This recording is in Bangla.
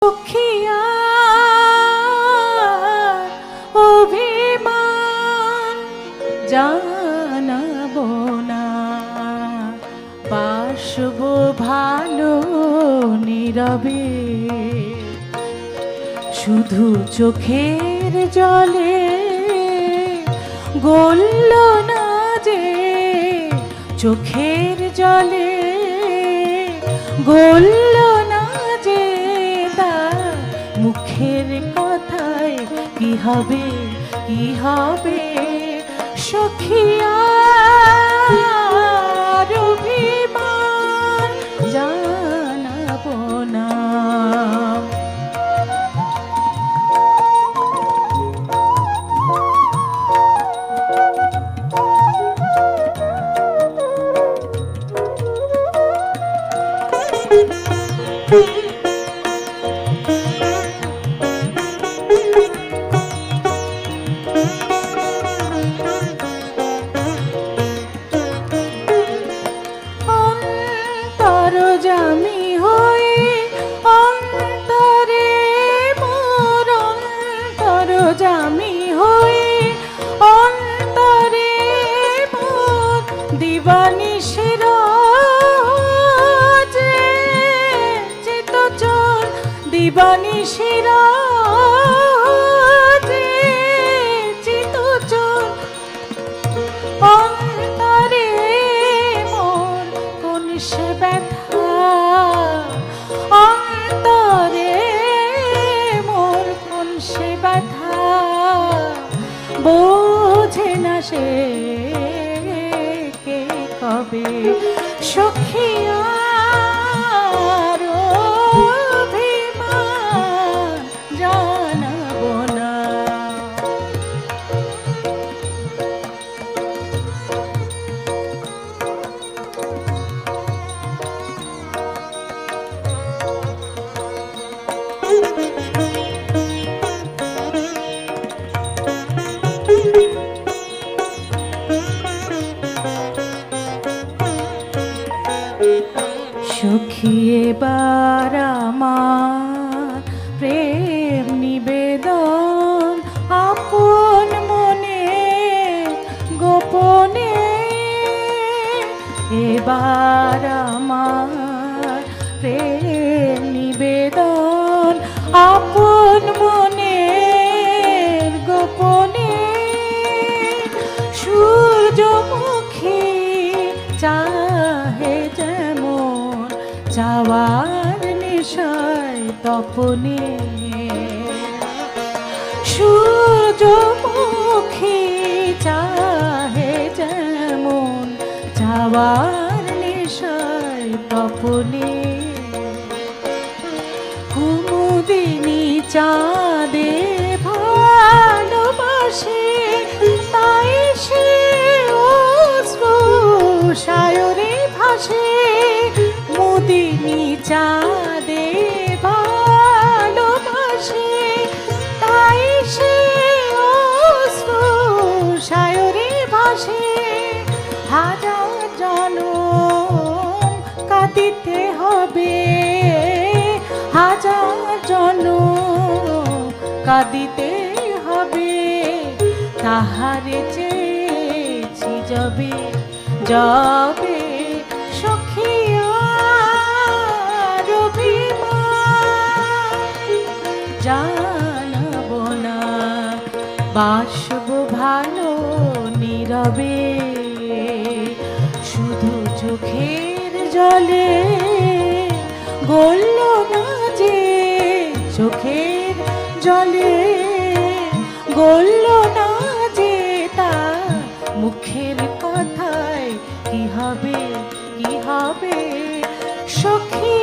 সখিয়া অভিমান জানাবো না, বাসব ভালো নীরবে, শুধু চোখের জলে গলল না যে, চোখের জলে গলল না যে, তার মুখের কথায় কি হবে, কি হবে সখিয়া অভিমান জানাবো না। অন্তর্যামী হয়ে অন্তরে মোর, অন্তর্যামী হয়ে অন্তরে মোর দিবানিশির চিত্তচর, দিবানিশির চিত্তচর অন্তরে মোর কোন সে ব্যথা, অন্তরে মোর কোন সে ব্যথা বোঝে না সে কে কবে সখিয়া অভিমান জানাবো না। সখী এবার আমার প্রেম নিবেদন, আপন মনে গোপনে, এবার আমার প্রেম নিবেদন, আপন মনে গোপনে, সূর্যমুখী চাহে যেমন চাওয়ার নেশায় তপনে, সূর্যমুখী চাহে যেমন চাওয়ার নেশায় তপনে, কুমুদিনী চাঁদে ভালোবাসে, তাই সে অশ্রু সায়রে ভাসে, মুদিনী চাঁদে ভালোবাসে, তাই সে অশ্রু সায়রে ভাসে, হাজার জনম কাঁদিতে হবে, হাজার জনম কাঁদিতে হবে, তাহারে চেয়েছি যাবে যাবে সখিয়া অভিমান জানাবো না, বাসব ভালো নীরবে, শুধু চোখের জলে গলল না যে, চোখের জলে গলল না যে, তার মুখের কথায় কি হবে, কি হবে সখী।